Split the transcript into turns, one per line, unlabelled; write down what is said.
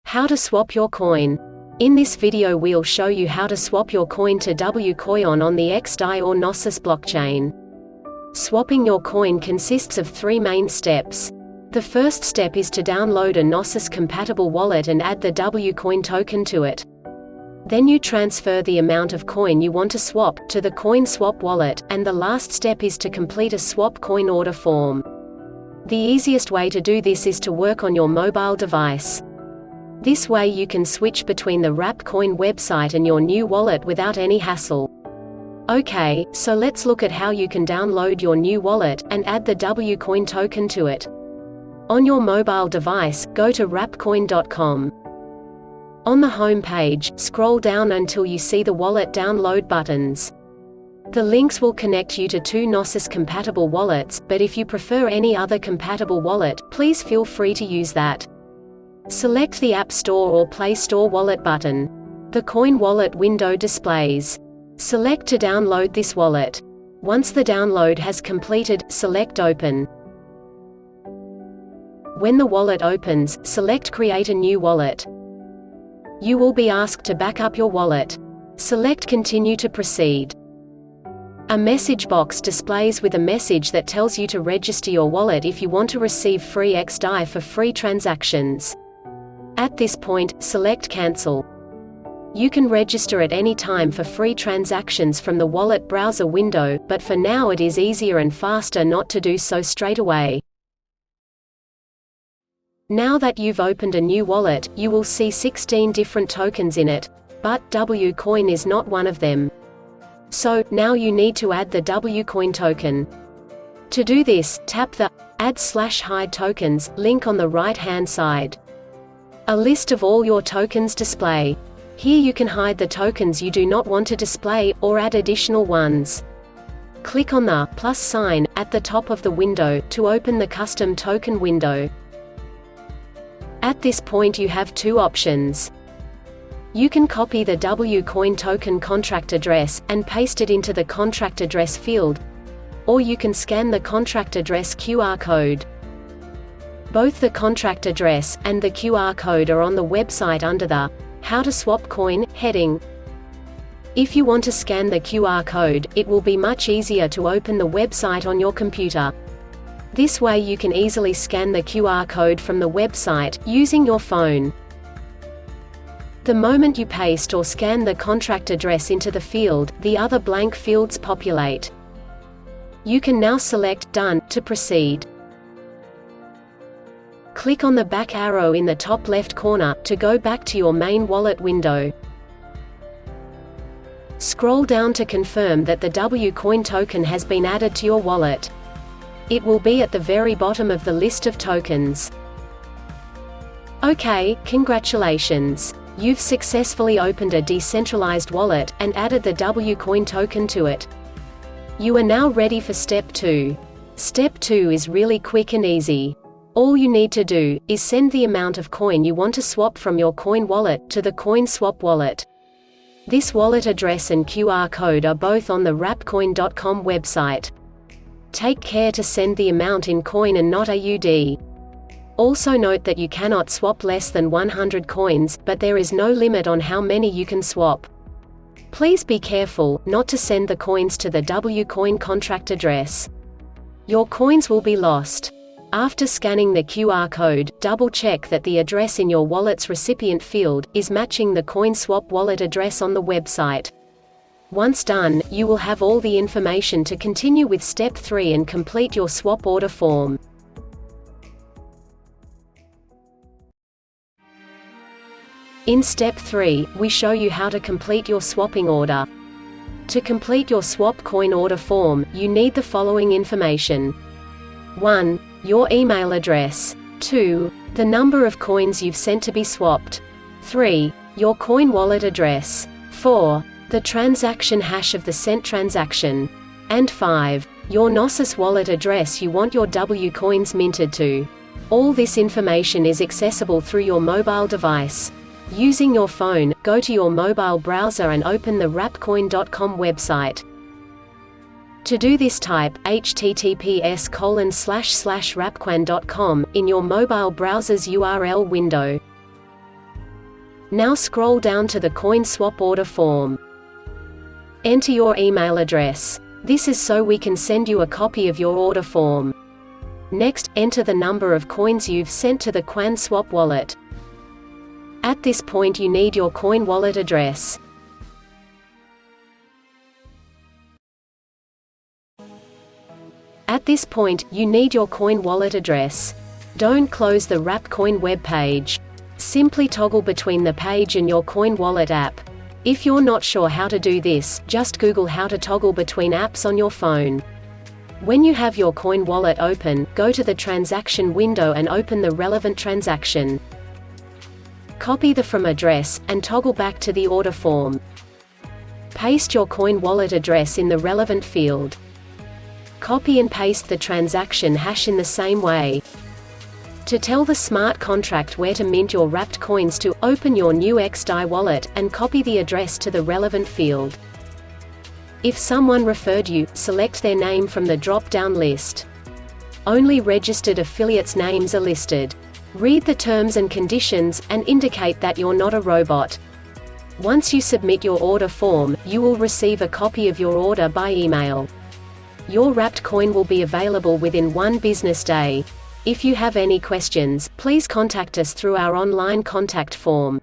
How to swap your coin. In this video we'll show you how to swap your coin to WQOIN on the XDAI or Gnosis blockchain. Swapping your coin consists of three main steps. The first step is to download a Gnosis-compatible wallet and add the WQOIN token to it. Then you transfer the amount of coin you want to swap to the coin swap wallet, and the last step is to complete a swap coin order form. The easiest way to do this is to work on your mobile device. This way you can switch between the WQOIN website and your new wallet without any hassle. Okay, so let's look at how you can download your new wallet and add the WQOIN token to it. On your mobile device, go to WQOIN.com. On the home page, scroll down until you see the wallet download buttons. The links will connect you to two Gnosis-compatible wallets, but if you prefer any other compatible wallet, please feel free to use that. Select the App Store or Play Store wallet button. The Qoin wallet window displays. Select to download this wallet. Once the download has completed, select Open. When the wallet opens, select Create a new wallet. You will be asked to back up your wallet. Select Continue to proceed. A message box displays with a message that tells you to register your wallet if you want to receive free XDAI for free transactions. At this point, select Cancel. You can register at any time for free transactions from the wallet browser window, but for now it is easier and faster not to do so straight away. Now that you've opened a new wallet, you will see 16 different tokens in it, but WQOIN is not one of them. So, now you need to add the WQOIN token. To do this, tap the Add/Hide Tokens link on the right-hand side. A list of all your tokens display. Here you can hide the tokens you do not want to display, or add additional ones. Click on the plus sign at the top of the window to open the custom token window. At this point you have two options. You can copy the WQOIN token contract address, and paste it into the contract address field, or you can scan the contract address QR code. Both the contract address and the QR code are on the website under the How to Swap Coin heading. If you want to scan the QR code, it will be much easier to open the website on your computer. This way you can easily scan the QR code from the website, using your phone. The moment you paste or scan the contract address into the field, the other blank fields populate. You can now select Done to proceed. Click on the back arrow in the top left corner to go back to your main wallet window. Scroll down to confirm that the WQOIN token has been added to your wallet. It will be at the very bottom of the list of tokens. Okay, congratulations! You've successfully opened a decentralized wallet, and added the WQOIN token to it. You are now ready for Step 2. Step 2 is really quick and easy. All you need to do is send the amount of coin you want to swap from your Qoin wallet to the coin swap wallet. This wallet address and QR code are both on the WQOIN.com website. Take care to send the amount in coin and not AUD. Also note that you cannot swap less than 100 coins, but there is no limit on how many you can swap. Please be careful not to send the coins to the WQOIN contract address. Your coins will be lost. After scanning the QR code, double-check that the address in your wallet's recipient field is matching the coin swap wallet address on the website. Once done, you will have all the information to continue with Step 3 and complete your swap order form. In Step 3, we show you how to complete your swapping order. To complete your swap coin order form, you need the following information. 1. Your email address. 2. The number of coins you've sent to be swapped. 3. Your Qoin wallet address. 4. The transaction hash of the sent transaction. And 5. Your Gnosis wallet address you want your WQOINs minted to. All this information is accessible through your mobile device. Using your phone, go to your mobile browser and open the WQOIN.com website. To do this, type https://wqoin.com in your mobile browser's URL window. Now scroll down to the coin swap order form. Enter your email address. This is so we can send you a copy of your order form. Next, enter the number of coins you've sent to the Qoin swap wallet. At this point you need your Qoin wallet address. At this point, you need your Qoin wallet address. Don't close the Wrapped Qoin web page. Simply toggle between the page and your Qoin wallet app. If you're not sure how to do this, just Google how to toggle between apps on your phone. When you have your Qoin wallet open, go to the transaction window and open the relevant transaction. Copy the from address, and toggle back to the order form. Paste your Qoin wallet address in the relevant field. Copy and paste the transaction hash in the same way. To tell the smart contract where to mint your wrapped coins to, open your new XDAI wallet, and copy the address to the relevant field. If someone referred you, select their name from the drop-down list. Only registered affiliates' names are listed. Read the terms and conditions, and indicate that you're not a robot. Once you submit your order form, you will receive a copy of your order by email. Your wrapped coin will be available within 1 business day. If you have any questions, please contact us through our online contact form.